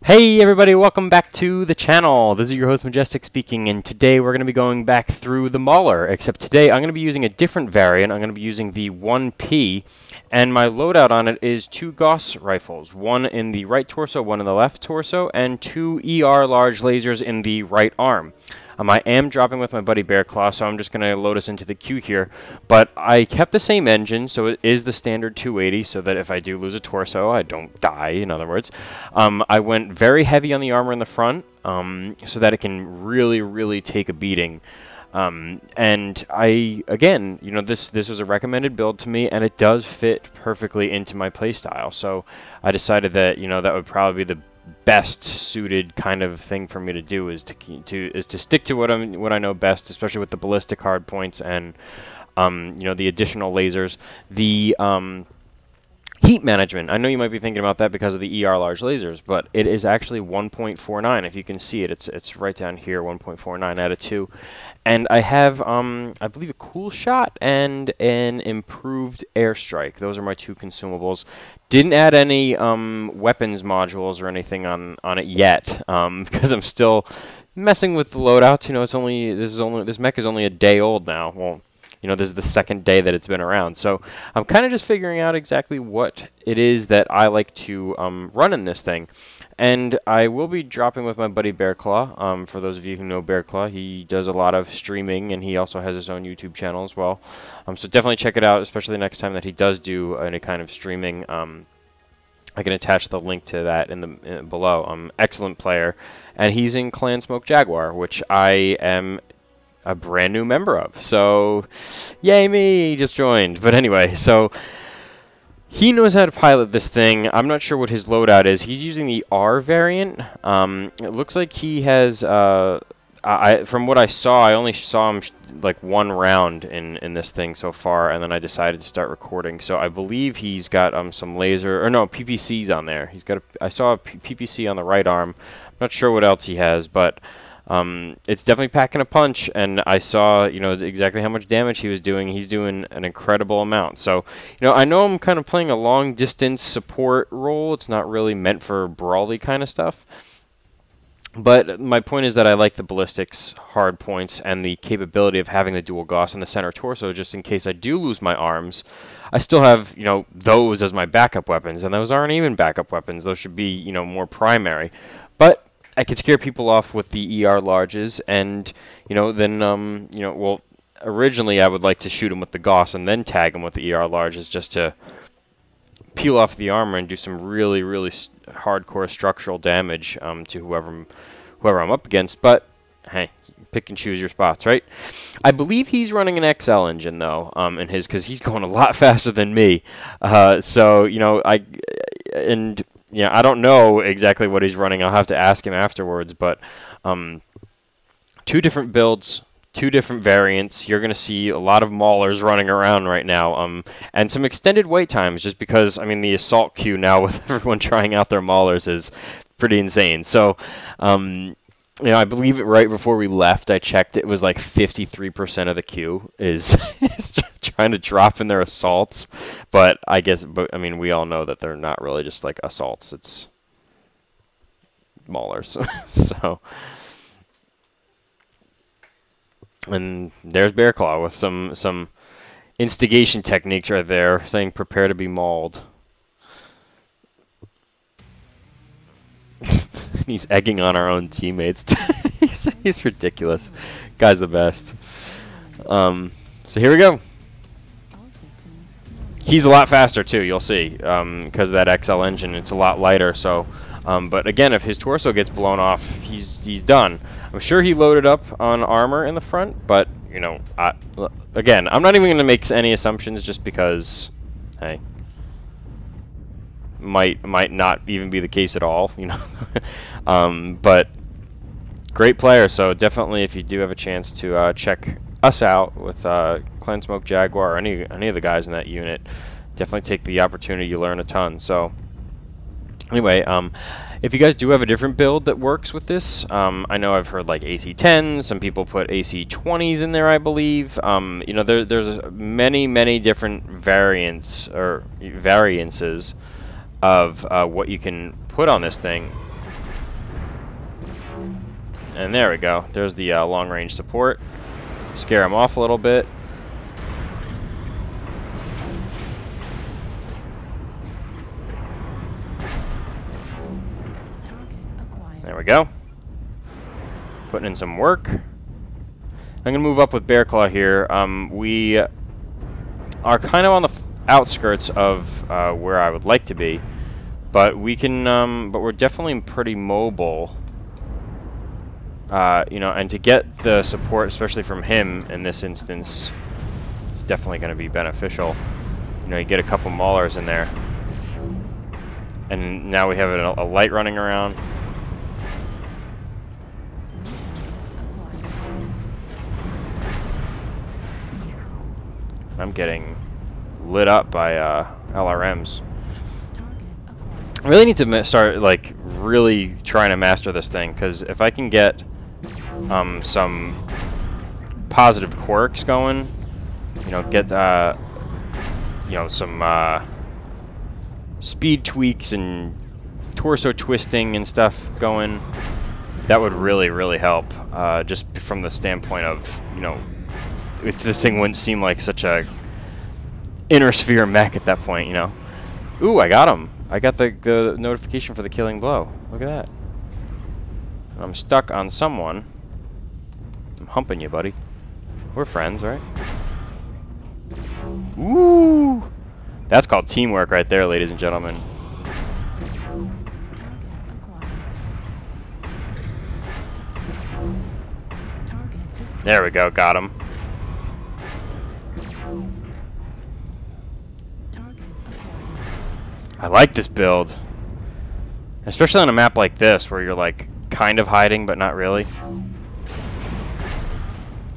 Hey everybody, welcome back to the channel. This is your host Majestic speaking, and today we're going to be going back through the Mauler, except today I'm going to be using a different variant. I'm going to be using the 1P, and my loadout on it is two Gauss rifles, one in the right torso, one in the left torso, and two ER large lasers in the right arm. I am dropping with my buddy Bearclaw, so I'm just going to load us into the queue here. But I kept the same engine, so it is the standard 280, so that if I do lose a torso, I don't die, in other words. I went very heavy on the armor in the front, so that it can really take a beating. And again, this was a recommended build to me, and it does fit perfectly into my playstyle. So I decided that, that would probably be the best suited kind of thing for me to do is to stick to what I know best, especially with the ballistic hard points and the additional lasers. The heat management, I know you might be thinking about that because of the ER large lasers, but it is actually 1.49. If you can see it, it's right down here, 1.49 out of 2. And I have, I believe, a cool shot and an improved airstrike. Those are my two consumables. Didn't add any weapons modules or anything on it yet, because I'm still messing with the loadouts. This mech is only a day old now. Well, this is the second day that it's been around, so I'm kind of just figuring out exactly what it is that I like to run in this thing. And I will be dropping with my buddy Bearclaw. For those of you who know Bearclaw, he does a lot of streaming, and he also has his own YouTube channel as well. So definitely check it out, especially next time that he does do any kind of streaming. I can attach the link to that below. Excellent player, and he's in Clan Smoke Jaguar, which I am a brand new member of. So, yay me! He just joined. But anyway, so he knows how to pilot this thing. I'm not sure what his loadout is. He's using the R variant. It looks like he has, from what I saw, I only saw him like one round in this thing so far, and then I decided to start recording. So I believe he's got some laser, or no, PPCs on there. I saw a PPC on the right arm. I'm not sure what else he has, but it's definitely packing a punch, and I saw, exactly how much damage he was doing. He's doing an incredible amount. So, I know I'm kind of playing a long-distance support role. It's not really meant for brawly kind of stuff. But my point is that I like the ballistics hard points and the capability of having the dual Gauss in the center torso, just in case I do lose my arms. I still have, those as my backup weapons, and those aren't even backup weapons. Those should be, more primary. But I could scare people off with the ER larges, and well, originally I would like to shoot them with the Gauss and then tag them with the ER larges just to peel off the armor and do some really hardcore structural damage to whoever I'm up against. But hey, pick and choose your spots, right? I believe he's running an XL engine though, in his, because he's going a lot faster than me. So I don't know exactly what he's running. I'll have to ask him afterwards, but two different builds, two different variants. You're going to see a lot of Maulers running around right now, and some extended wait times, just because, the assault queue now with everyone trying out their Maulers is pretty insane. So, I believe right before we left, I checked, it was like 53% of the queue is trying to drop in their assaults. But we all know that they're not really just like assaults. It's Maulers. So, and there's Bearclaw with some instigation techniques right there, saying prepare to be mauled. He's egging on our own teammates. he's ridiculous. Guy's the best. So here we go. He's a lot faster too, you'll see, because of that XL engine. It's a lot lighter. So, but again, if his torso gets blown off, he's done. I'm sure he loaded up on armor in the front, but again, I'm not even going to make any assumptions, just because, hey, might not even be the case at all, but great player. So definitely, if you do have a chance to check us out with Clan Smoke Jaguar or any of the guys in that unit, definitely take the opportunity. You learn a ton. So anyway, if you guys do have a different build that works with this, I know I've heard like AC-10s, some people put AC-20s in there, I believe. There's many different variants or variances of what you can put on this thing. And there we go. There's the long-range support. Scare him off a little bit. There we go. Putting in some work. I'm going to move up with Bear Claw here. We are kind of on the outskirts of where I would like to be, but we can. But we're definitely pretty mobile. You know, and to get the support, especially from him in this instance, is definitely going to be beneficial. You know, you get a couple Maulers in there, and now we have a light running around. I'm getting lit up by LRMs. I really need to start like really trying to master this thing, because if I can get some positive quirks going, you know, get you know, some speed tweaks and torso twisting and stuff going, that would really help. Just from the standpoint of, you know, if this thing wouldn't seem like such a inner sphere mech at that point, you know. Ooh, I got him. I got the notification for the killing blow. Look at that. I'm stuck on someone. I'm humping you, buddy. We're friends, right? Ooh! That's called teamwork right there, ladies and gentlemen. There we go, got him. I like this build, especially on a map like this where you're like kind of hiding but not really.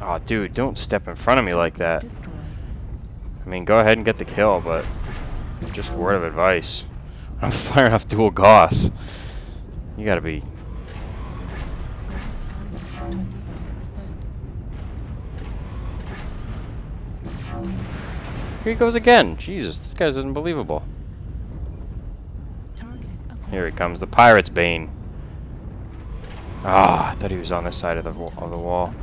Oh dude, don't step in front of me like that. I mean, go ahead and get the kill, but just a word of advice. I'm firing off dual Gauss. You gotta be... Here he goes again. Jesus, this guy's unbelievable. Here he comes, the Pirate's Bane. Ah, I thought he was on this side of the wall.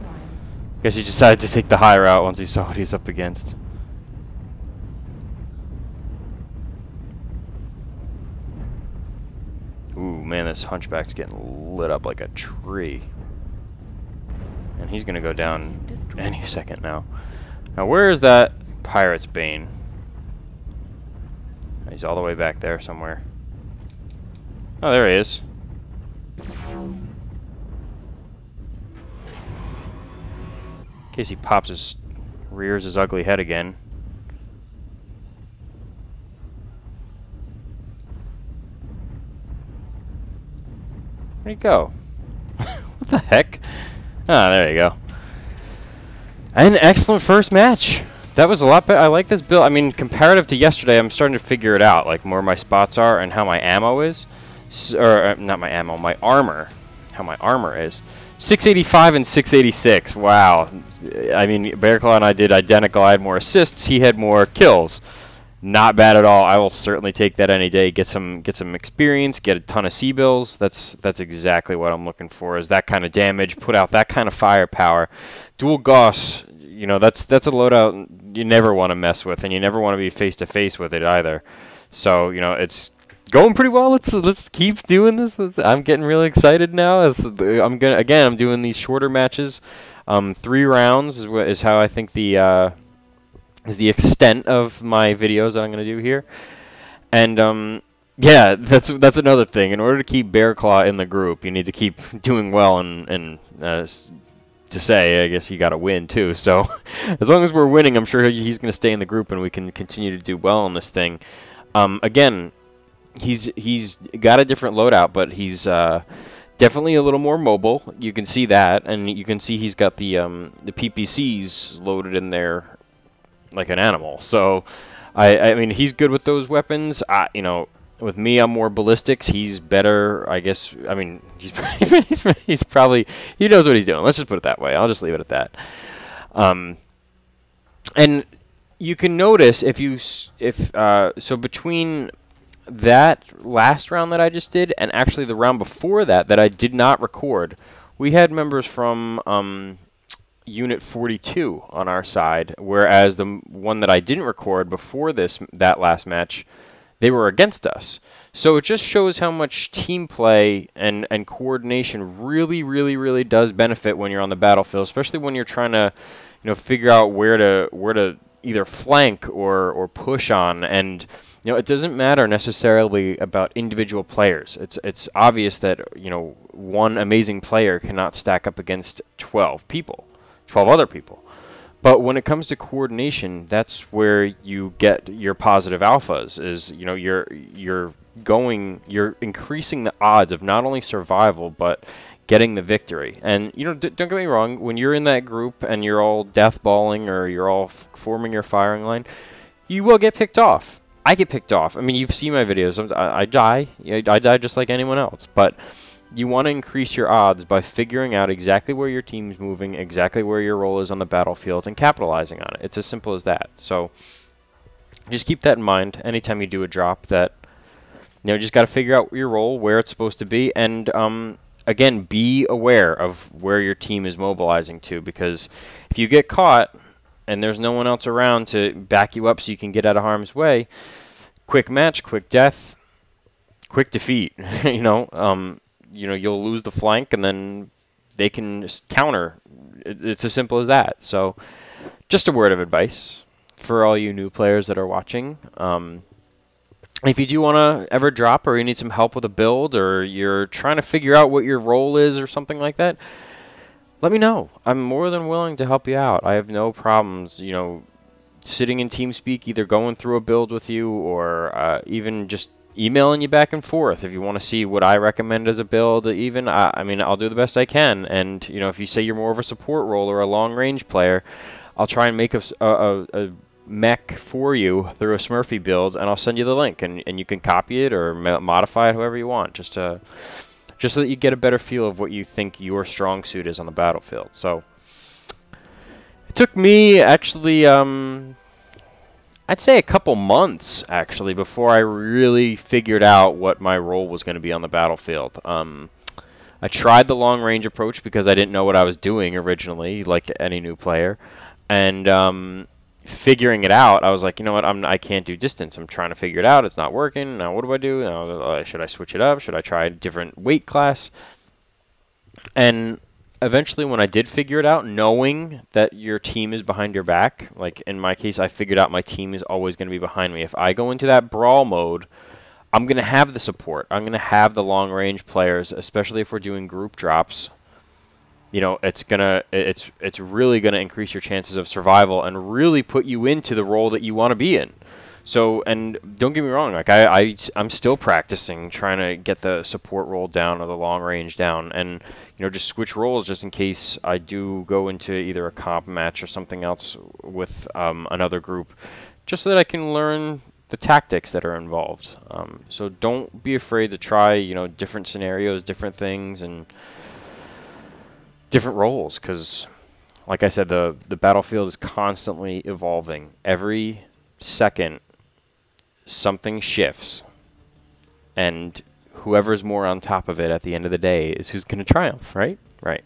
Guess he decided to take the high route once he saw what he's up against. Ooh, man, this Hunchback's getting lit up like a tree. And he's gonna go down any second now. Now, where is that Pirate's Bane? He's all the way back there somewhere. Oh, there he is. In case he rears his ugly head again. Where'd he go? What the heck? Ah, there you go. An excellent first match. That was a lot better. I like this build. I mean, comparative to yesterday, I'm starting to figure it out, like where my spots are and how my ammo is. Or not my ammo, my armor. How my armor is. 685 and 686. Wow. I mean, Bear Claw and I did identical. I had more assists. He had more kills. Not bad at all. I will certainly take that any day. Get some experience. Get a ton of C-bills. That's exactly what I'm looking for. Is that kind of damage. Put out that kind of firepower. Dual Gauss. You know, that's a loadout you never want to mess with, and you never want to be face to face with it either. So, you know, it's going pretty well. Let's keep doing this. I'm getting really excited now. I'm doing these shorter matches. 3 rounds is how I think is the extent of my videos that I'm going to do here. And yeah, that's another thing. In order to keep Bear Claw in the group, you need to keep doing well and to say, I guess you got to win too. So as long as we're winning, I'm sure he's going to stay in the group and we can continue to do well on this thing. Again, he's got a different loadout, but he's definitely a little more mobile. You can see that, and you can see he's got the PPCs loaded in there like an animal. So I mean, he's good with those weapons. You know, with me, I'm more ballistics. He's better, I guess. I mean, he's probably, he knows what he's doing. Let's just put it that way. I'll just leave it at that. And you can notice so between that last round that I just did and actually the round before that I did not record, we had members from Unit 42 on our side, whereas the one that I didn't record before that last match, they were against us. So it just shows how much team play and coordination really does benefit when you're on the battlefield, especially when you're trying to, figure out where to either flank or push on. And it doesn't matter necessarily about individual players. It's obvious that one amazing player cannot stack up against 12 people, 12 other people. But when it comes to coordination, that's where you get your positive alphas. Is you're increasing the odds of not only survival but getting the victory. And don't get me wrong, when you're in that group and you're all deathballing or you're all forming your firing line, you will get picked off. I get picked off. I mean, you've seen my videos. I die. I die just like anyone else. But you want to increase your odds by figuring out exactly where your team's moving, exactly where your role is on the battlefield, and capitalizing on it. It's as simple as that. So just keep that in mind anytime you do a drop, that just got to figure out your role, where it's supposed to be, and again, be aware of where your team is mobilizing to, because if you get caught and there's no one else around to back you up so you can get out of harm's way, quick match, quick death, quick defeat. You'll lose the flank, and then they can counter. It's as simple as that. So, just a word of advice for all you new players that are watching. If you do want to ever drop, or you need some help with a build, or you're trying to figure out what your role is or something like that, let me know. I'm more than willing to help you out. I have no problems, sitting in TeamSpeak, either going through a build with you, or even just emailing you back and forth if you want to see what I recommend as a build. Even I'll do the best I can. And if you say you're more of a support role or a long range player, I'll try and make a mech for you through a Smurfy build, and I'll send you the link, and you can copy it or modify it however you want, just so that you get a better feel of what you think your strong suit is on the battlefield. So it took me actually I'd say a couple months, actually, before I really figured out what my role was going to be on the battlefield. I tried the long-range approach because I didn't know what I was doing originally, like any new player. And figuring it out, I was like, you know what, I can't do distance. I'm trying to figure it out. It's not working. Now what do I do? Should I switch it up? Should I try a different weight class? And eventually, when I did figure it out, knowing that your team is behind your back, like in my case, I figured out my team is always going to be behind me. If I go into that brawl mode, I'm going to have the support. I'm going to have the long-range players, especially if we're doing group drops. It's really going to increase your chances of survival and really put you into the role that you want to be in. So, and don't get me wrong, like I'm still practicing trying to get the support role down or the long range down, and just switch roles just in case I do go into either a comp match or something else with another group, just so that I can learn the tactics that are involved. So don't be afraid to try different scenarios, different things, and different roles, because like I said, the battlefield is constantly evolving. Every second something shifts, and whoever's more on top of it at the end of the day is who's going to triumph, right? Right.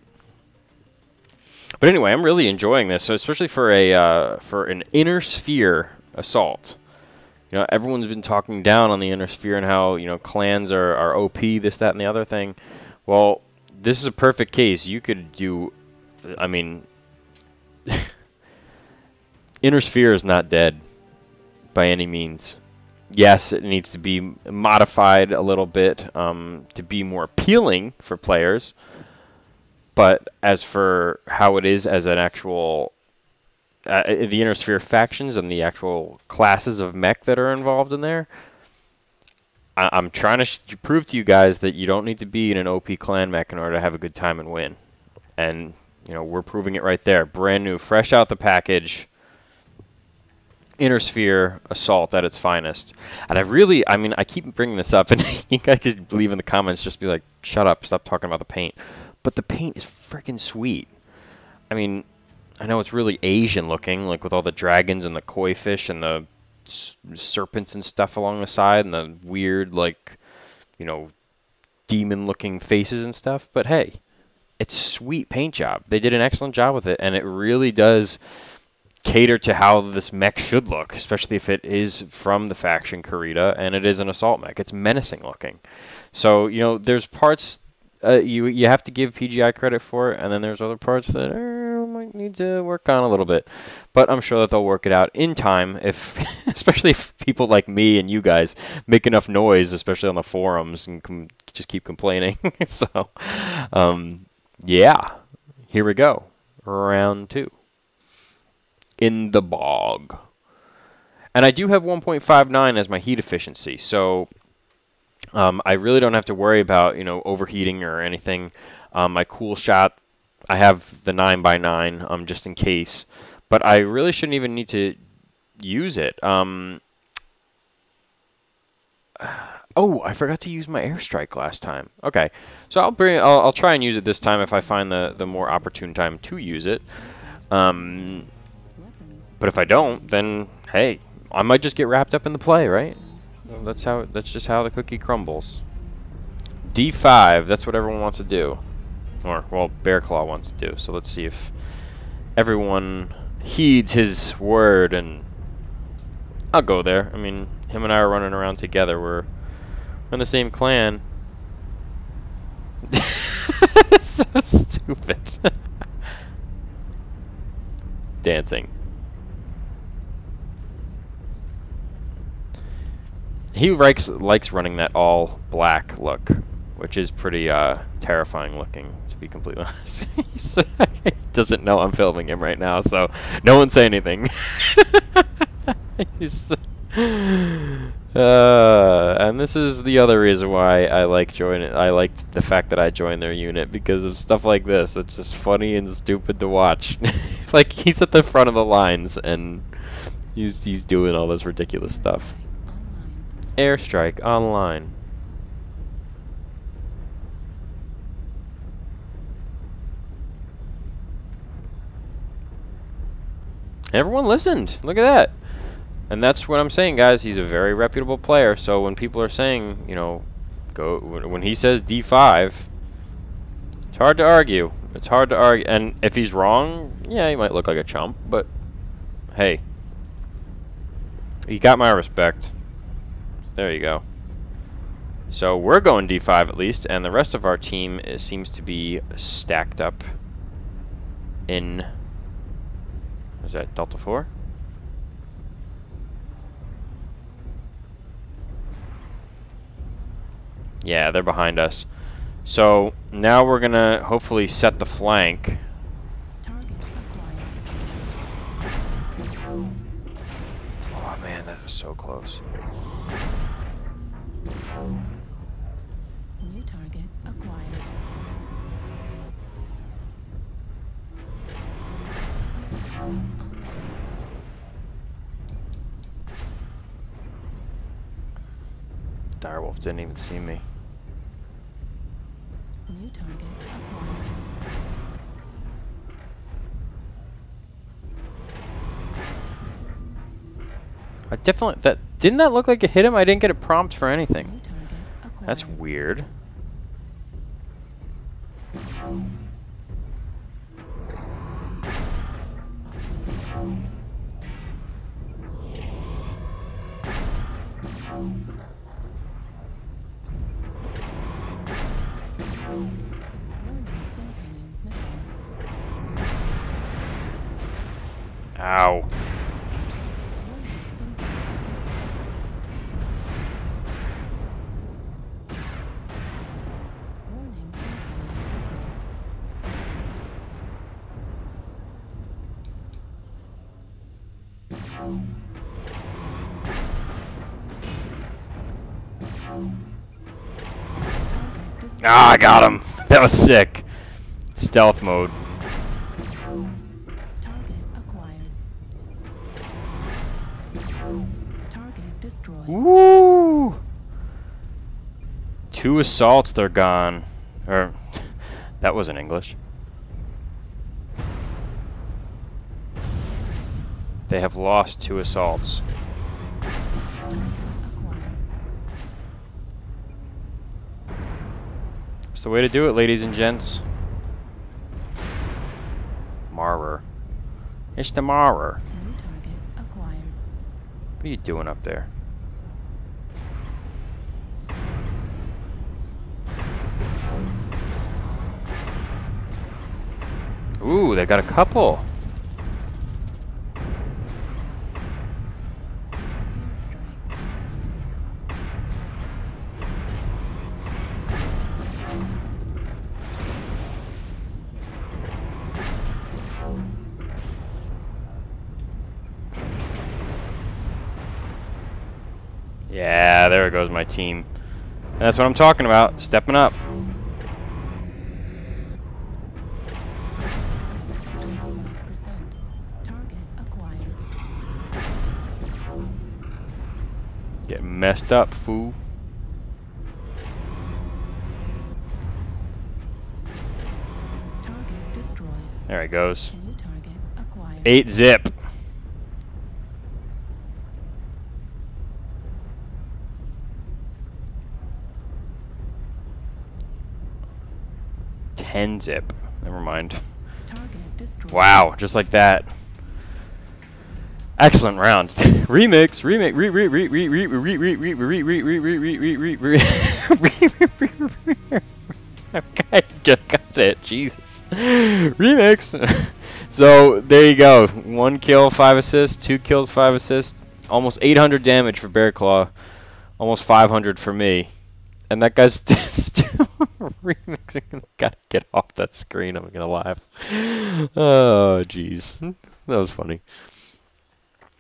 But anyway, I'm really enjoying this, so especially for an inner sphere assault. Everyone's been talking down on the inner sphere and how clans are OP, this, that, and the other thing. Well, this is a perfect case. You could do, inner sphere is not dead by any means. Yes, it needs to be modified a little bit to be more appealing for players. But as for how it is as an actual, the Inner Sphere factions and the actual classes of mech that are involved in there, I'm trying to prove to you guys that you don't need to be in an OP clan mech in order to have a good time and win. And, we're proving it right there. Brand new, fresh out the package. Inner Sphere Assault at its finest. And I keep bringing this up, and you guys just leave in the comments, just be like, shut up, stop talking about the paint. But the paint is freaking sweet. I know it's really Asian looking, like with all the dragons and the koi fish and the serpents and stuff along the side, and the weird, demon looking faces and stuff. But hey, it's sweet paint job. They did an excellent job with it, and it really does cater to how this mech should look, especially if it is from the faction Kurita and it is an assault mech. It's menacing looking. So, you know, there's parts you have to give PGI credit for, and then there's other parts that might need to work on a little bit. But I'm sure that they'll work it out in time, if especially if people like me and you guys make enough noise, especially on the forums, and just keep complaining. So, yeah, here we go. Round 2. In the bog. And I do have 1.59 as my heat efficiency, so I really don't have to worry about, you know, overheating or anything. My cool shot, I have the 9x9 just in case, but I really shouldn't even need to use it. Oh, I forgot to use my airstrike last time. Okay, so I'll try and use it this time if I find the more opportune time to use it. But if I don't, then hey, I might just get wrapped up in the play, right? Well, that's just how the cookie crumbles. D5, that's what everyone wants to do. Or, well, Bear Claw wants to do. So let's see if everyone heeds his word, and I'll go there. I mean, him and I are running around together. We're in the same clan. So stupid. Dancing. He likes running that all black look, which is pretty terrifying looking, to be completely honest. He doesn't know I'm filming him right now, so no one say anything. And this is the other reason why I like joining. I liked the fact that I joined their unit, because of stuff like this. It's just funny and stupid to watch. Like, he's at the front of the lines and he's doing all this ridiculous stuff. Airstrike online. Everyone listened. Look at that. And that's what I'm saying, guys. He's a very reputable player. So when people are saying, you know, when he says D5, it's hard to argue. It's hard to argue. And if he's wrong, yeah, he might look like a chump. But hey, he got my respect. There you go. So we're going D5 at least, and the rest of our team seems to be stacked up in... Is that Delta 4? Yeah, they're behind us. So now we're gonna hopefully set the flank. Oh man, that was so close. New target acquired. Direwolf didn't even see me. New target acquired. I definitely didn't that look like it hit him? I didn't get a prompt for anything. New target acquired. That's weird. Ow. Ah, I got him. That was sick. Stealth mode. Target acquired. Target destroyed. Woo! 2 assaults, they're gone. Or, that wasn't English. They have lost 2 assaults. It's the way to do it, ladies and gents. Mauler. It's the Mauler. New target acquired. What are you doing up there? Ooh, they got a couple. Yeah, there goes my team. That's what I'm talking about. Stepping up. 25%. Target acquired. Getting messed up, fool. Target destroyed. There he goes. New target acquired. 8 zip. Zip. Never mind. Target destroyed. Wow, just like that. Excellent round. Remix, remix, I just got it. Jesus. Remix. So there you go. 1 kill, 5 assists. 2 kills, 5 assists. Almost 800 damage for Bear Claw. Almost 500 for me. And that guy's still remixing. I gotta get off that screen. I'm gonna laugh. Oh, jeez, that was funny.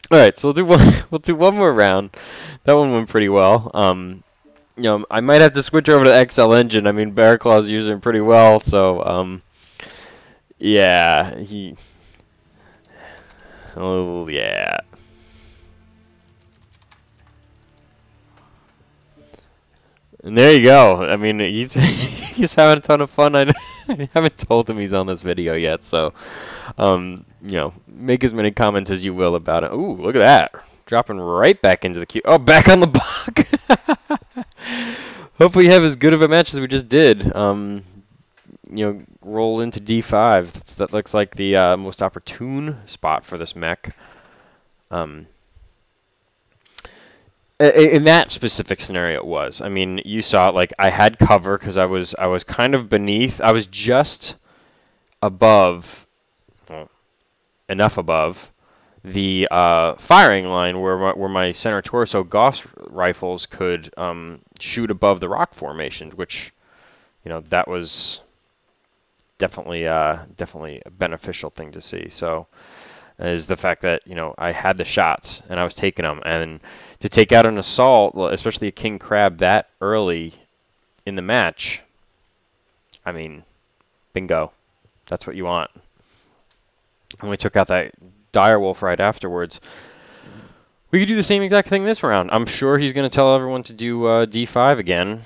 All right, so we'll do one more round. That one went pretty well. You know, I might have to switch over to XL Engine. I mean, Bear Claw's using it pretty well, so yeah, oh yeah. And there you go. I mean, he's he's having a ton of fun. I haven't told him he's on this video yet, so you know, make as many comments as you will about it. Ooh, look at that, dropping right back into the queue. Oh, back on the block. Hopefully, you have as good of a match as we just did. You know, roll into D5. That looks like the most opportune spot for this mech. In that specific scenario, it was. I mean, you saw it. Like, I had cover because I was kind of beneath. I was just above, well, enough above the firing line where my center torso Gauss rifles could shoot above the rock formations, which, you know, that was definitely a beneficial thing to see. So, is the fact that, you know, I had the shots and I was taking them, and to take out an assault, especially a king crab that early in the match, I mean, bingo. That's what you want. And we took out that direwolf right afterwards. We could do the same exact thing this round. I'm sure he's going to tell everyone to do D5 again.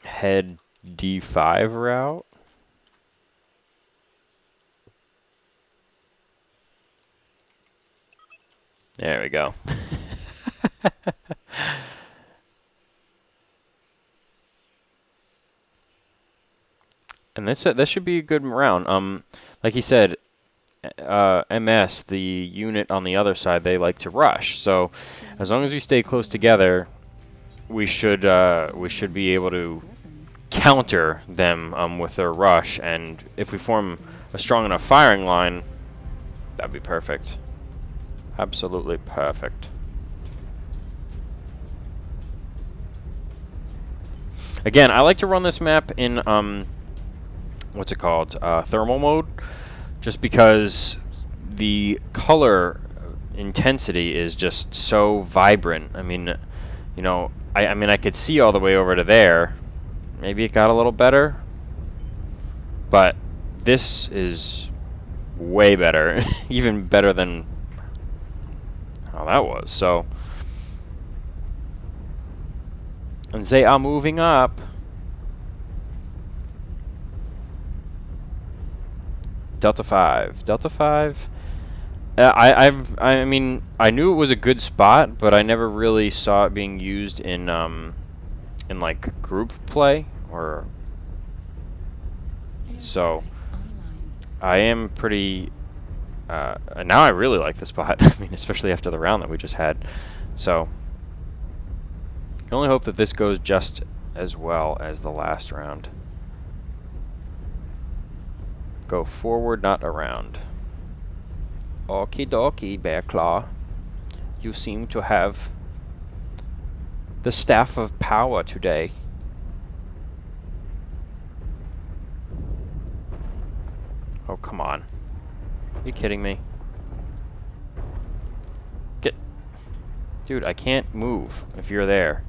Head D5 route. There we go. And that should be a good round. Like he said, MS, the unit on the other side, they like to rush. So as long as we stay close together, we should be able to counter them with their rush. And if we form a strong enough firing line, that'd be perfect. Absolutely perfect. Again, I like to run this map in what's it called? Thermal mode, just because the color intensity is just so vibrant. I mean, you know, I mean, I could see all the way over to there. Maybe it got a little better, but this is way better, even better than how that was. So, and they are moving up. Delta 5. Delta 5. I mean, I knew it was a good spot, but I never really saw it being used in in like group play, or so I am pretty. Now I really like the spot. I mean, especially after the round that we just had. So I can only hope that this goes just as well as the last round. Go forward, not around. Okie dokie, Bear Claw. You seem to have the staff of power today. Oh, come on. Are you kidding me? Get... Dude, I can't move if you're there.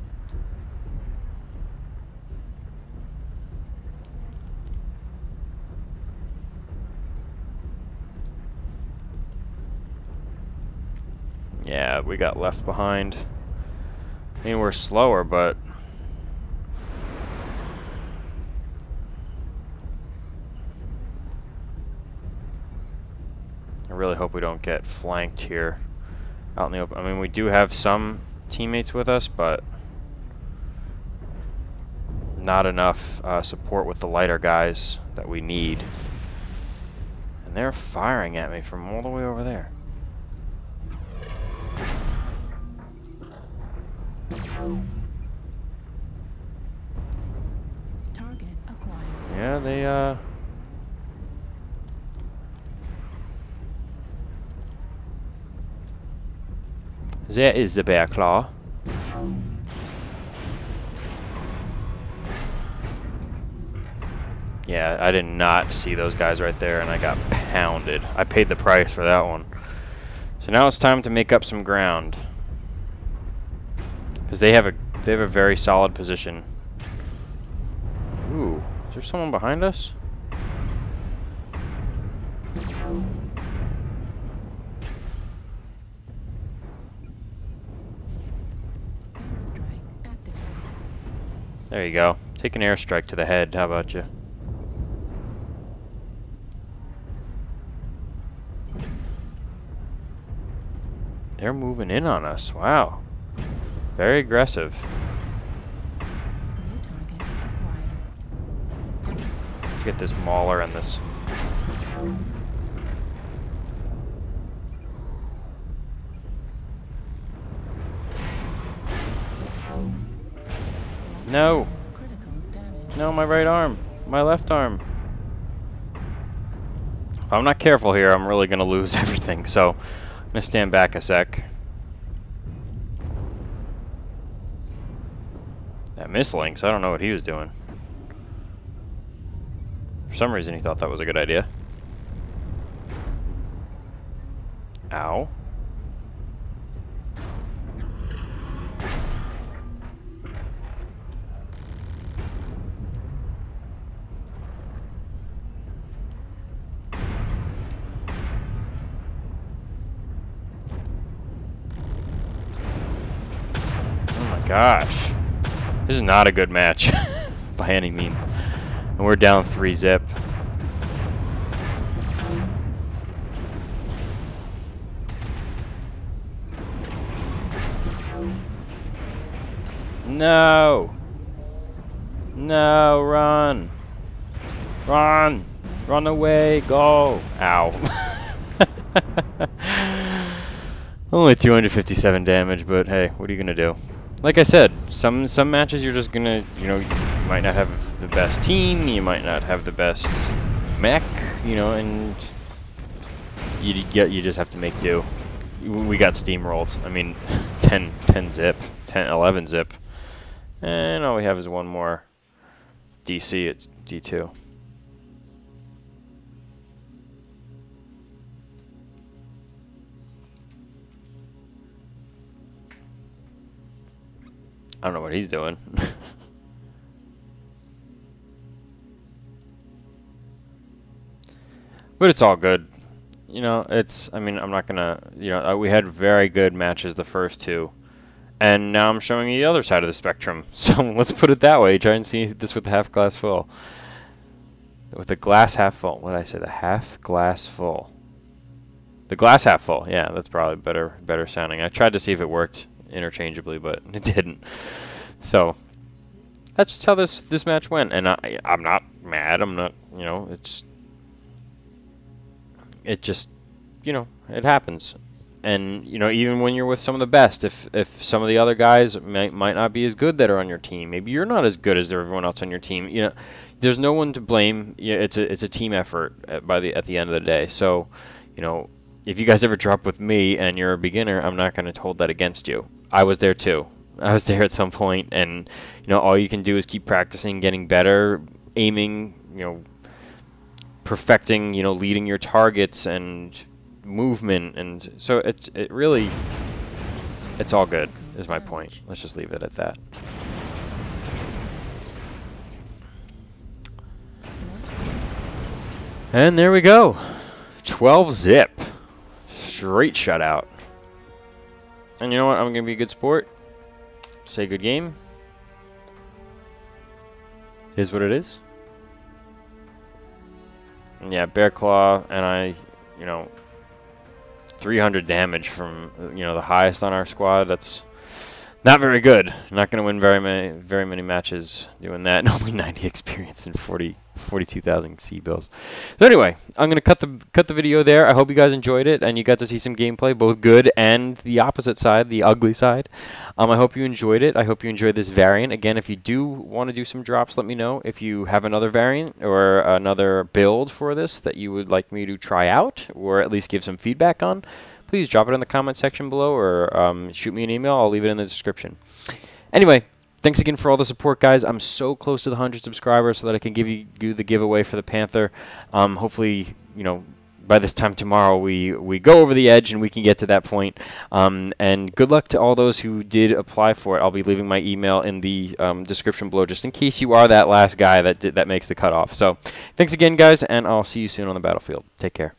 Yeah, we got left behind. I mean, we're slower, but... I really hope we don't get flanked here out in the open. I mean, we do have some teammates with us, but not enough support with the lighter guys that we need. And they're firing at me from all the way over there. Target acquired. Yeah, they there is the Bear Claw. Yeah, I did not see those guys right there, and I got pounded. I paid the price for that one. So now it's time to make up some ground, because they have a very solid position. Ooh, is there someone behind us? Airstrike activated. There you go. Take an airstrike to the head. How about you? They're moving in on us. Wow. Very aggressive. New target acquired. Let's get this Mauler and this. No! Critical damage. No, my right arm. My left arm. If I'm not careful here, I'm really gonna lose everything, so I'm gonna stand back a sec. That Misslinks, I don't know what he was doing. For some reason he thought that was a good idea. Ow. Gosh, this is not a good match by any means, and we're down 3-zip. No, no, run, run, run away, go. Ow. Only 257 damage, but hey, what are you gonna do? Like I said, some matches you're just gonna, you know, you might not have the best team, you might not have the best mech, you know, and you just have to make do. We got steamrolled. I mean, 10 zip, 11 zip, and all we have is one more DC at D2. I don't know what he's doing. But it's all good. You know, I mean, I'm not gonna, you know, we had very good matches the first two. And now I'm showing you the other side of the spectrum. So let's put it that way. Try and see this with the half glass full. With the glass half full. What did I say? The half glass full. The glass half full. Yeah, that's probably better sounding. I tried to see if it worked interchangeably, but it didn't. So that's just how this match went, and I'm not mad. I'm not, you know, it just, you know, it happens. And you know, even when you're with some of the best, if some of the other guys might not be as good that are on your team, maybe you're not as good as everyone else on your team. You know, there's no one to blame. Yeah, it's a team effort at the end of the day. So, you know, if you guys ever drop with me and you're a beginner, I'm not going to hold that against you. I was there too. I was there at some point, and you know, all you can do is keep practicing, getting better, aiming, you know, perfecting, you know, leading your targets and movement, and so it really, it's all good is my point. Let's just leave it at that. And there we go. 12 zip. Straight shutout. And you know what? I'm going to be a good sport. Say good game. It is what it is. And yeah, Bear Claw, and I, you know, 300 damage from, you know, the highest on our squad. That's not very good. Not going to win very many matches doing that. And only 90 experience and 42,000 C-bills. So anyway, I'm going to cut the video there. I hope you guys enjoyed it and you got to see some gameplay, both good and the opposite side, the ugly side. I hope you enjoyed it. I hope you enjoyed this variant. Again, if you do want to do some drops, let me know. If you have another variant or another build for this that you would like me to try out or at least give some feedback on, please drop it in the comment section below or shoot me an email. I'll leave it in the description. Anyway, thanks again for all the support, guys. I'm so close to the 100 subscribers so that I can give you the giveaway for the Panther. Hopefully, you know, by this time tomorrow we go over the edge and we can get to that point. And good luck to all those who did apply for it. I'll be leaving my email in the description below just in case you are that last guy that makes the cutoff. So thanks again, guys, and I'll see you soon on the battlefield. Take care.